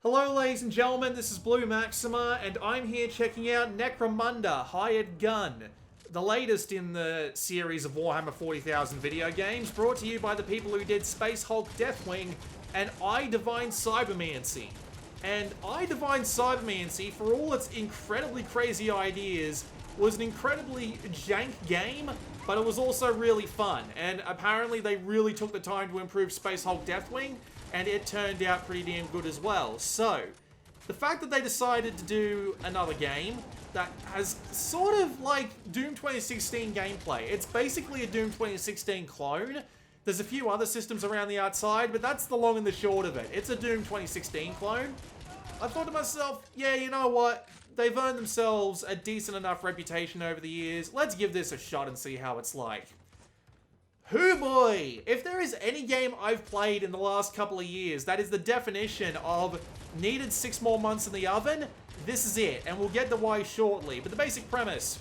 Hello ladies and gentlemen, this is Blue Maxima, and I'm here checking out Necromunda, Hired Gun, the latest in the series of Warhammer 40,000 video games, brought to you by the people who did Space Hulk Deathwing and I Divine Cybermancy. And I Divine Cybermancy, for all its incredibly crazy ideas, was an incredibly jank game, but it was also really fun, and apparently they really took the time to improve Space Hulk Deathwing, and it turned out pretty damn good as well. So, the fact that they decided to do another game that has sort of like Doom 2016 gameplay. It's basically a Doom 2016 clone. There's a few other systems around the outside, but that's the long and the short of it. It's a Doom 2016 clone. I thought to myself, yeah, you know what? They've earned themselves a decent enough reputation over the years. Let's give this a shot and see how it's like. Hoo boy! If there is any game I've played in the last couple of years that is the definition of needed 6 more months in the oven, this is it, and we'll get to why shortly. But the basic premise,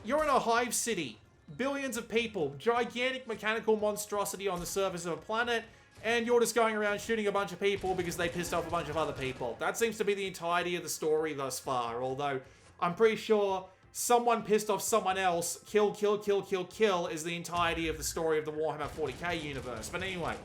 you're in a hive city, billions of people, gigantic mechanical monstrosity on the surface of a planet, and you're just going around shooting a bunch of people because they pissed off a bunch of other people. That seems to be the entirety of the story thus far, although I'm pretty sure someone pissed off someone else, kill, kill, kill, kill, kill, is the entirety of the story of the Warhammer 40k universe. But anyway,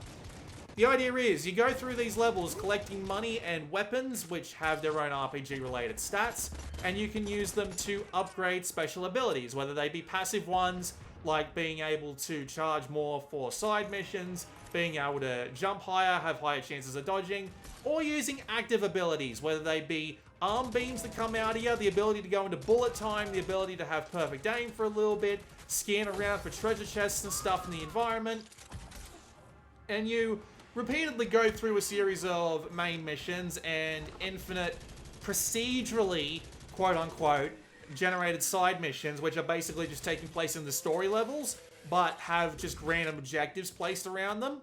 the idea is, you go through these levels collecting money and weapons, which have their own RPG-related stats, and you can use them to upgrade special abilities, whether they be passive ones, like being able to charge more for side missions, being able to jump higher, have higher chances of dodging, or using active abilities, whether they be arm beams that come out of you, the ability to go into bullet time, the ability to have perfect aim for a little bit, scan around for treasure chests and stuff in the environment, and you repeatedly go through a series of main missions and infinite procedurally, quote-unquote, generated side missions, which are basically just taking place in the story levels, but have just random objectives placed around them.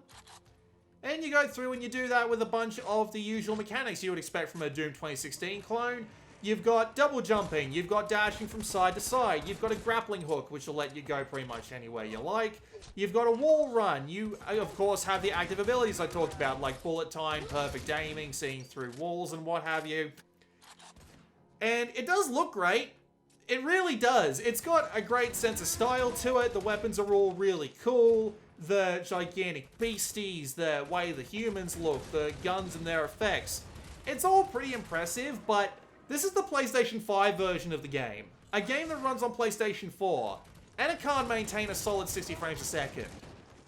And you go through and you do that with a bunch of the usual mechanics you would expect from a Doom 2016 clone. You've got double jumping, you've got dashing from side to side, you've got a grappling hook, which will let you go pretty much anywhere you like. You've got a wall run. You, of course, have the active abilities I talked about, like bullet time, perfect aiming, seeing through walls, and what have you. And it does look great. It really does. It's got a great sense of style to it. The weapons are all really cool. The gigantic beasties, the way the humans look, the guns and their effects. It's all pretty impressive, but this is the PlayStation 5 version of the game. A game that runs on PlayStation 4, and it can't maintain a solid 60 frames a second.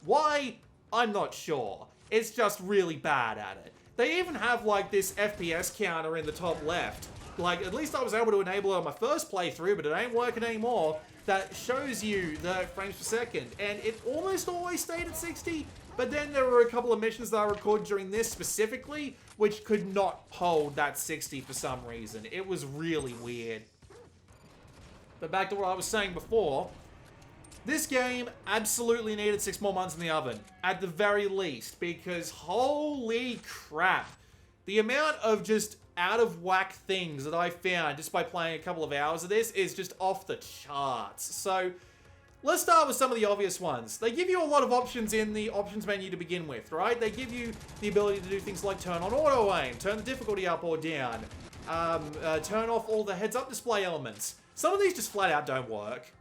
Why? I'm not sure. It's just really bad at it. They even have like this FPS counter in the top left. Like, at least I was able to enable it on my first playthrough, but it ain't working anymore. That shows you the frames per second, and it almost always stayed at 60, but then there were a couple of missions that I recorded during this specifically, which could not hold that 60 for some reason. It was really weird. But back to what I was saying before, this game absolutely needed 6 more months in the oven, at the very least, because holy crap, the amount of just out-of-whack things that I found just by playing a couple of hours of this is just off the charts. So, let's start with some of the obvious ones. They give you a lot of options in the options menu to begin with, right? They give you the ability to do things like turn on auto-aim, turn the difficulty up or down, turn off all the heads-up display elements. Some of these just flat-out don't work.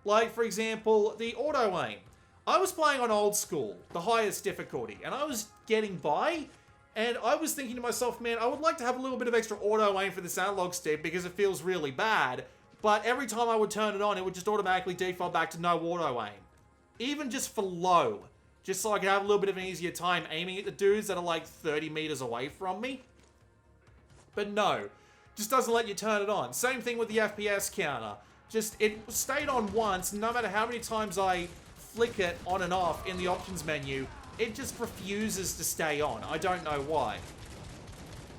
Like, for example, the auto-aim. I was playing on old school, the highest difficulty, and I was getting by. And I was thinking to myself, man, I would like to have a little bit of extra auto-aim for this analog stick because it feels really bad. But every time I would turn it on, it would just automatically default back to no auto-aim. Even just for low. Just so I could have a little bit of an easier time aiming at the dudes that are like 30 meters away from me. But no, just doesn't let you turn it on. Same thing with the FPS counter. Just, it stayed on once, no matter how many times I flick it on and off in the options menu, it just refuses to stay on. I don't know why.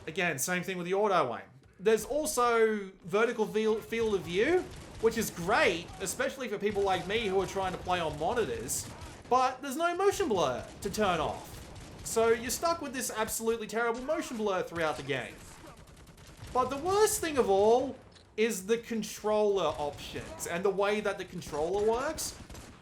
Again, same thing with the auto-aim. There's also vertical field of view, which is great, especially for people like me who are trying to play on monitors, but there's no motion blur to turn off. So you're stuck with this absolutely terrible motion blur throughout the game. But the worst thing of all is the controller options and the way that the controller works.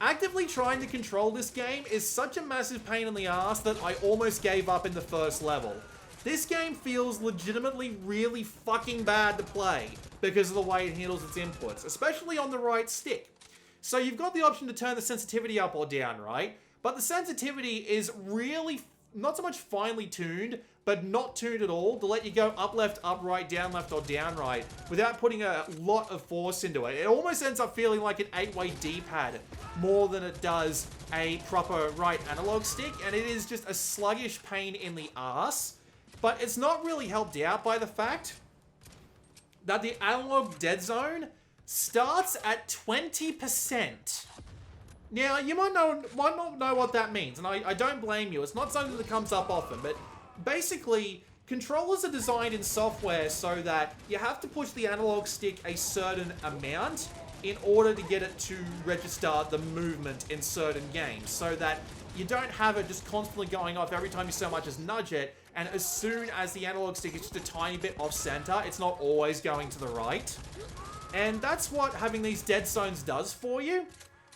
Actively trying to control this game is such a massive pain in the ass that I almost gave up in the first level. This game feels legitimately really fucking bad to play because of the way it handles its inputs, especially on the right stick. So you've got the option to turn the sensitivity up or down, right? But the sensitivity is really not so much finely tuned, but not tuned at all to let you go up, left, up, right, down, left, or down, right without putting a lot of force into it. It almost ends up feeling like an 8-way D-pad more than it does a proper right analog stick, and it is just a sluggish pain in the ass. But it's not really helped out by the fact that the analog dead zone starts at 20%. Now, you might not know what that means, and I don't blame you. It's not something that comes up often, but basically, controllers are designed in software so that you have to push the analog stick a certain amount in order to get it to register the movement in certain games, so that you don't have it just constantly going off every time you so much as nudge it, and as soon as the analog stick is just a tiny bit off center, it's not always going to the right. And that's what having these dead zones does for you.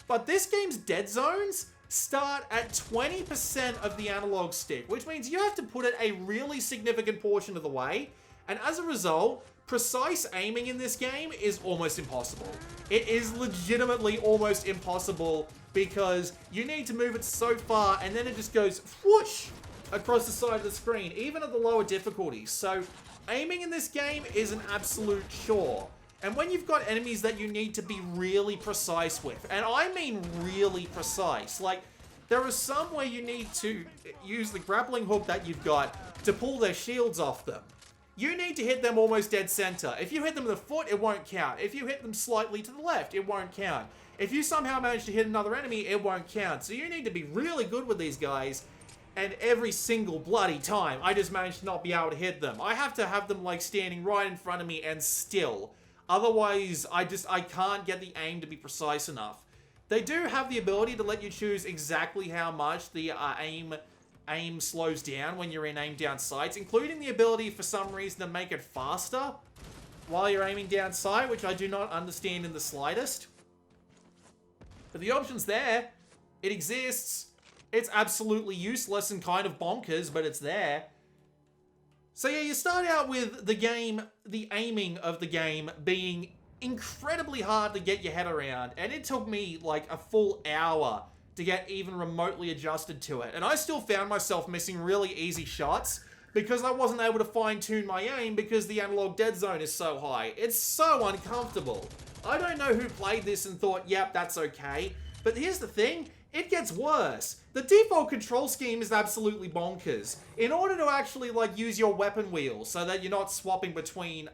But this game's dead zones start at 20% of the analog stick, which means you have to put it a really significant portion of the way. And as a result, precise aiming in this game is almost impossible. It is legitimately almost impossible because you need to move it so far and then it just goes whoosh across the side of the screen, even at the lower difficulties. So aiming in this game is an absolute chore. And when you've got enemies that you need to be really precise with, and I mean really precise, like there are some where you need to use the grappling hook that you've got to pull their shields off them. You need to hit them almost dead center. If you hit them in the foot, it won't count. If you hit them slightly to the left, it won't count. If you somehow manage to hit another enemy, it won't count. So you need to be really good with these guys. And every single bloody time, I just manage to not be able to hit them. I have to have them like standing right in front of me and still. Otherwise, I can't get the aim to be precise enough. They do have the ability to let you choose exactly how much the aim slows down when you're in aim down sights, including the ability for some reason to make it faster while you're aiming down sight, which I do not understand in the slightest. But the option's there. It exists. It's absolutely useless and kind of bonkers, but it's there. So yeah, you start out with the game, the aiming of the game being incredibly hard to get your head around, and it took me like a full hour to get even remotely adjusted to it. And I still found myself missing really easy shots because I wasn't able to fine-tune my aim because the analog dead zone is so high. It's so uncomfortable. I don't know who played this and thought, yep, that's okay. But here's the thing, it gets worse. The default control scheme is absolutely bonkers. In order to actually like use your weapon wheel so that you're not swapping between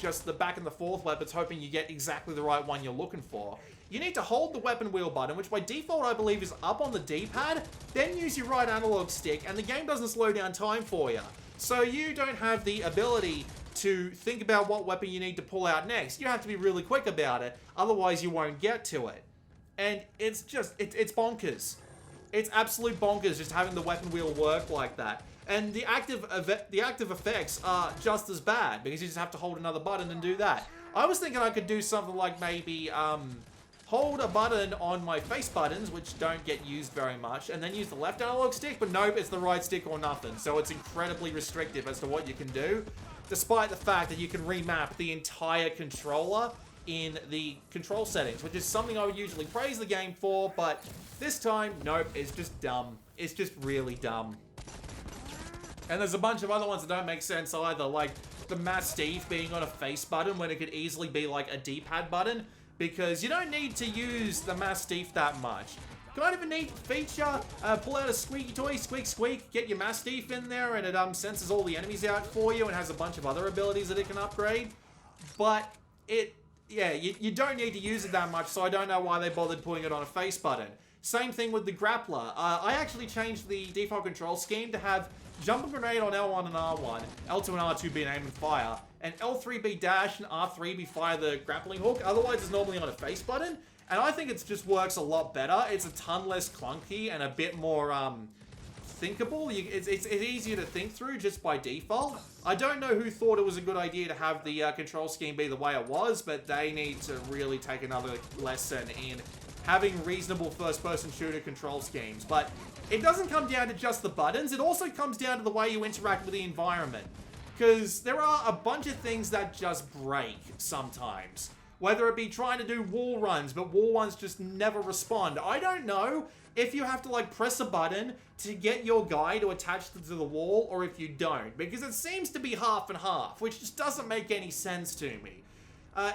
just the back and the forth weapons hoping you get exactly the right one you're looking for, you need to hold the weapon wheel button, which by default I believe is up on the D-pad, then use your right analog stick, and the game doesn't slow down time for you. So you don't have the ability to think about what weapon you need to pull out next. You have to be really quick about it, otherwise you won't get to it. And it's just, it's bonkers. It's absolute bonkers just having the weapon wheel work like that. And the active effects are just as bad because you just have to hold another button and do that. I was thinking I could do something like maybe hold a button on my face buttons, which don't get used very much, and then use the left analog stick, but nope, it's the right stick or nothing. So it's incredibly restrictive as to what you can do, despite the fact that you can remap the entire controller in the control settings, which is something I would usually praise the game for, but this time, nope, it's just dumb. It's just really dumb. And there's a bunch of other ones that don't make sense either, like the Mastiff being on a face button when it could easily be like a D-pad button, because you don't need to use the Mastiff that much. Kind of a neat feature, pull out a squeaky toy, squeak squeak, get your Mastiff in there, and it senses all the enemies out for you and has a bunch of other abilities that it can upgrade. But you don't need to use it that much, so I don't know why they bothered putting it on a face button. Same thing with the grappler. I actually changed the default control scheme to have jump and grenade on L1 and R1, L2 and R2 be an aim and fire, and L3 be dash and R3 be fire the grappling hook. Otherwise, it's normally on a face button, and I think it just works a lot better. It's a ton less clunky and a bit more thinkable. It's easier to think through just by default. I don't know who thought it was a good idea to have the control scheme be the way it was, but they need to really take another lesson in having reasonable first-person shooter control schemes. But it doesn't come down to just the buttons, it also comes down to the way you interact with the environment. Because there are a bunch of things that just break sometimes. Whether it be trying to do wall runs, but wall runs just never respond. I don't know if you have to like press a button to get your guy to attach to the wall, or if you don't. Because it seems to be half and half, which just doesn't make any sense to me.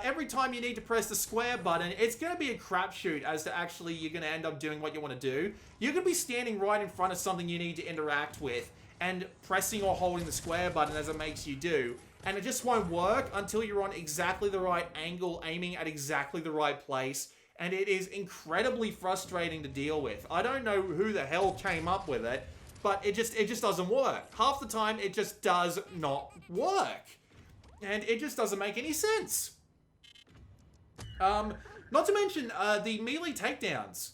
Every time you need to press the square button, it's going to be a crapshoot as to actually you're going to end up doing what you want to do. You're going to be standing right in front of something you need to interact with, and pressing or holding the square button as it makes you do. And it just won't work until you're on exactly the right angle, aiming at exactly the right place. And it is incredibly frustrating to deal with. I don't know who the hell came up with it, but it just doesn't work. Half the time, it just does not work. And it just doesn't make any sense. Not to mention, the melee takedowns.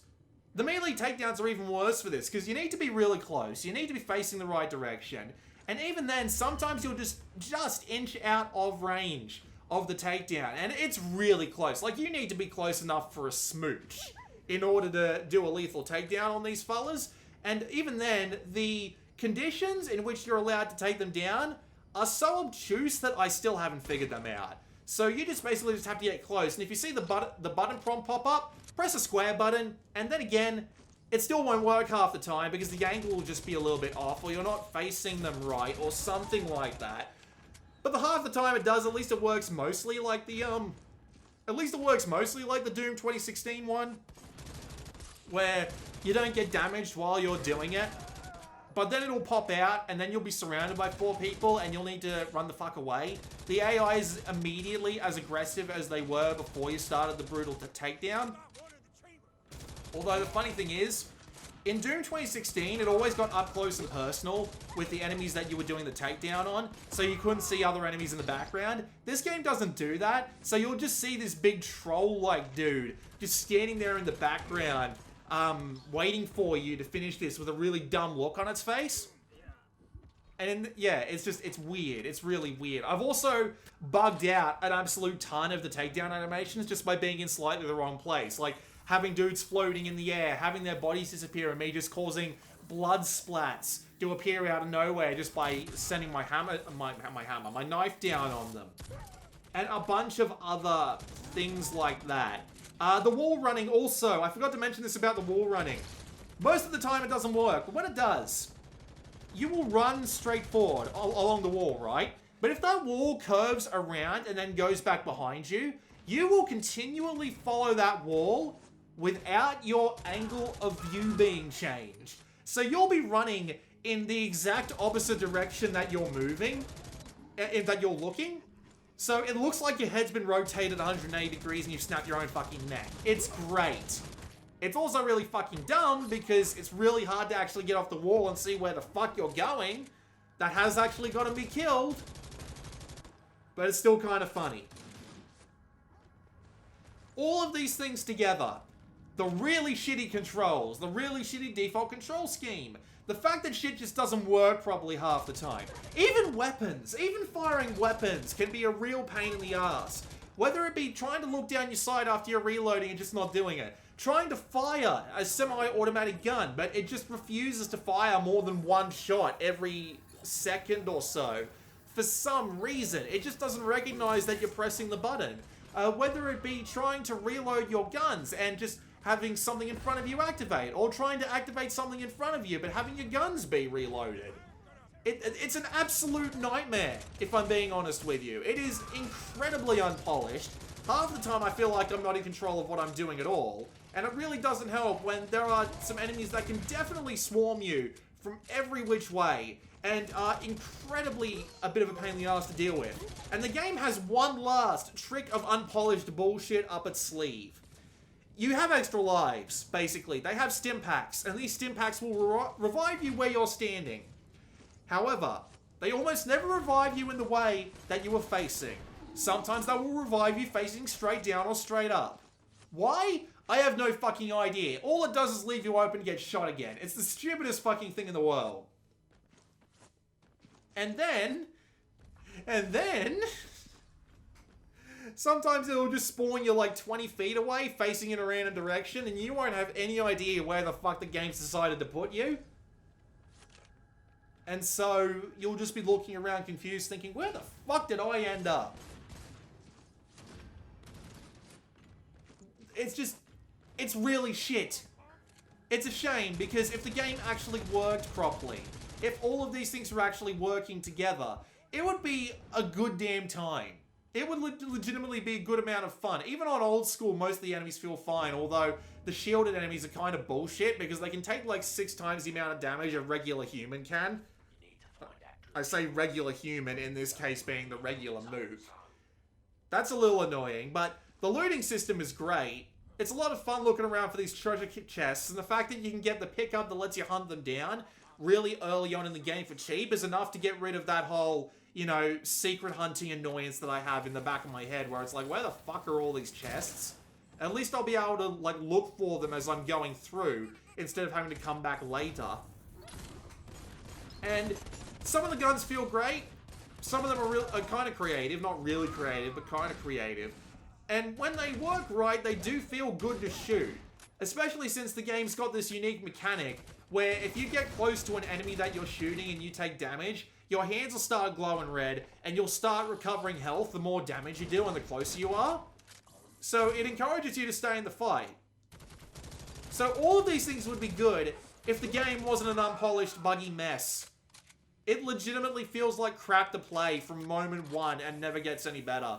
The melee takedowns are even worse for this, because you need to be really close. You need to be facing the right direction. And even then, sometimes you'll just inch out of range of the takedown. And it's really close. Like, you need to be close enough for a smooch in order to do a lethal takedown on these fellas. And even then, the conditions in which you're allowed to take them down are so obtuse that I still haven't figured them out. So you just basically have to get close. And if you see the button prompt pop up, press a square button, and then again, it still won't work half the time because the angle will just be a little bit off, or you're not facing them right, or something like that. But the half the time it does, at least it works mostly like the, Doom 2016 one, where you don't get damaged while you're doing it. But then it'll pop out, and then you'll be surrounded by 4 people, and you'll need to run the fuck away. The AI is immediately as aggressive as they were before you started the brutal takedown. Although the funny thing is, in Doom 2016, it always got up close and personal with the enemies that you were doing the takedown on, so you couldn't see other enemies in the background. This game doesn't do that, so you'll just see this big troll-like dude just standing there in the background, waiting for you to finish this with a really dumb look on its face. And yeah, it's weird. It's really weird. I've also bugged out an absolute ton of the takedown animations just by being in slightly the wrong place. Like, having dudes floating in the air, having their bodies disappear, and me just causing blood splats to appear out of nowhere just by sending my knife down on them. And a bunch of other things like that. The wall running also, I forgot to mention this about the wall running. Most of the time it doesn't work, but when it does, you will run straight forward along the wall, right? But if that wall curves around and then goes back behind you, you will continually follow that wall without your angle of view being changed. So you'll be running in the exact opposite direction that you're moving, that you're looking. So it looks like your head's been rotated 180 degrees and you've snapped your own fucking neck. It's great. It's also really fucking dumb because it's really hard to actually get off the wall and see where the fuck you're going. That has actually got to be killed. But it's still kind of funny. All of these things together, the really shitty controls, the really shitty default control scheme, the fact that shit just doesn't work properly half the time. Even weapons, even firing weapons can be a real pain in the ass. Whether it be trying to look down your sight after you're reloading and just not doing it. Trying to fire a semi-automatic gun, but it just refuses to fire more than one shot every second or so. For some reason, it just doesn't recognize that you're pressing the button. Whether it be trying to reload your guns and just having something in front of you activate, or trying to activate something in front of you but having your guns be reloaded. It's an absolute nightmare, if I'm being honest with you. It is incredibly unpolished. Half the time I feel like I'm not in control of what I'm doing at all, and it really doesn't help when there are some enemies that can definitely swarm you from every which way, and are incredibly a bit of a pain in the ass to deal with. And the game has one last trick of unpolished bullshit up its sleeve. You have extra lives, basically. They have stim packs, and these stim packs will revive you where you're standing. However, they almost never revive you in the way that you were facing. Sometimes they will revive you facing straight down or straight up. Why? I have no fucking idea. All it does is leave you open and get shot again. It's the stupidest fucking thing in the world. And then... Sometimes it'll just spawn you like 20 feet away, facing in a random direction, and you won't have any idea where the fuck the game's decided to put you. And so, you'll just be looking around confused, thinking, where the fuck did I end up? It's really shit. It's a shame, because if the game actually worked properly, if all of these things were actually working together, it would be a good damn time. It would legitimately be a good amount of fun. Even on old school, most of the enemies feel fine, although the shielded enemies are kind of bullshit, because they can take like 6 times the amount of damage a regular human can. I say regular human, in this case being the regular mook. That's a little annoying, but the looting system is great. It's a lot of fun looking around for these treasure chests, and the fact that you can get the pickup that lets you hunt them down really early on in the game for cheap is enough to get rid of that whole, you know, secret hunting annoyance that I have in the back of my head, where it's like, where the fuck are all these chests? At least I'll be able to, like, look for them as I'm going through, instead of having to come back later. And some of the guns feel great. Some of them are kind of creative. Not really creative, but kind of creative. And when they work right, they do feel good to shoot. Especially since the game's got this unique mechanic where if you get close to an enemy that you're shooting and you take damage, your hands will start glowing red and you'll start recovering health the more damage you do and the closer you are. So it encourages you to stay in the fight. So all of these things would be good if the game wasn't an unpolished, buggy mess. It legitimately feels like crap to play from moment one and never gets any better.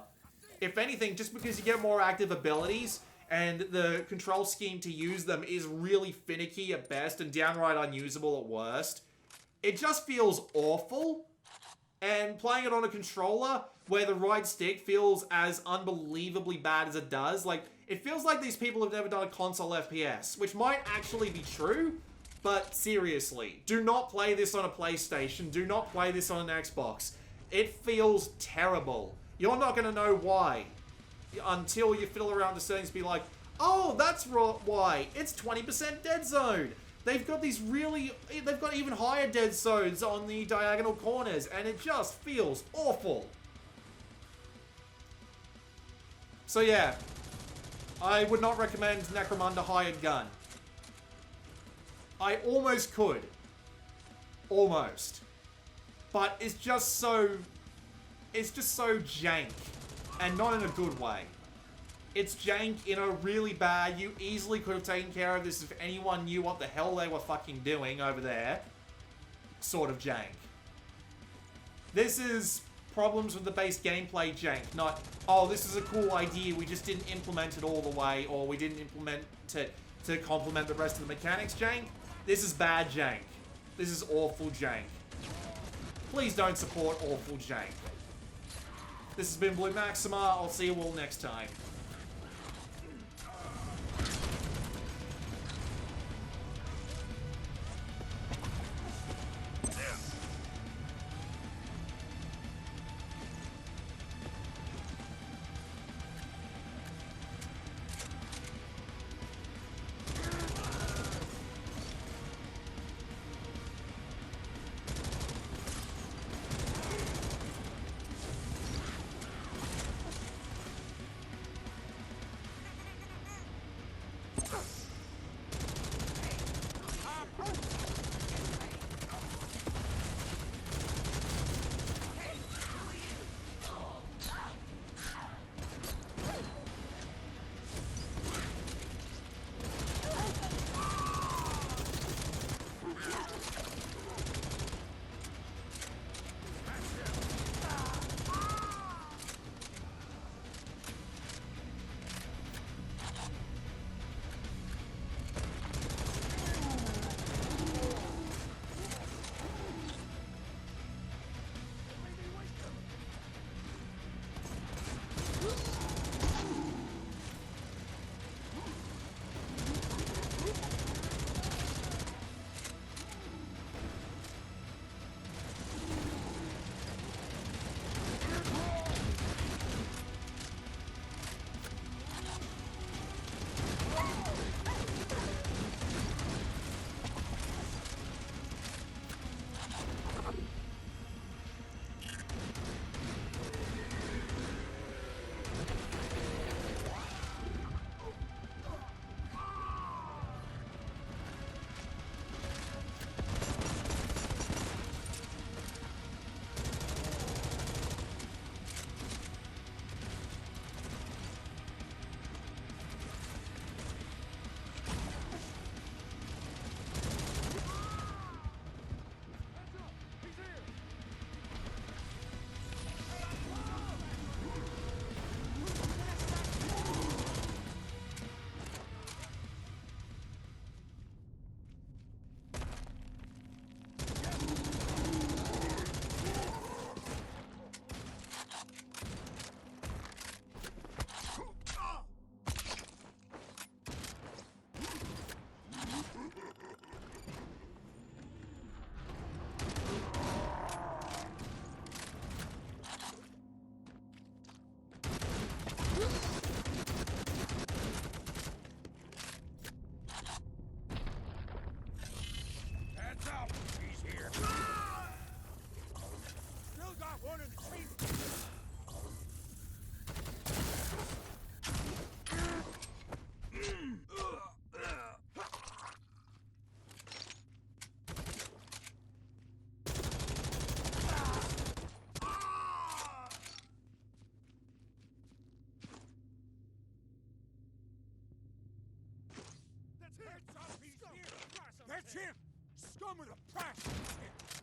If anything, just because you get more active abilities and the control scheme to use them is really finicky at best and downright unusable at worst, it just feels awful. And playing it on a controller where the right stick feels as unbelievably bad as it does, like, it feels like these people have never done a console FPS, which might actually be true, but seriously, do not play this on a PlayStation, do not play this on an Xbox. It feels terrible. You're not going to know why until you fiddle around the settings and be like, oh, that's why. It's 20% dead zone. They've got they've got even higher dead zones on the diagonal corners, and it just feels awful. So yeah, I would not recommend Necromunda Hired Gun. I almost could. Almost. But it's just so jank. And not in a good way. It's jank in a really bad, you easily could have taken care of this if anyone knew what the hell they were fucking doing over there, sort of jank. This is problems with the base gameplay jank, not, oh, this is a cool idea, we just didn't implement it all the way, or we didn't implement it to complement the rest of the mechanics jank. This is bad jank. This is awful jank. Please don't support awful jank. This has been Blue Maxima. I'll see you all next time. Heads up, he's here! That's him! Scum of the press!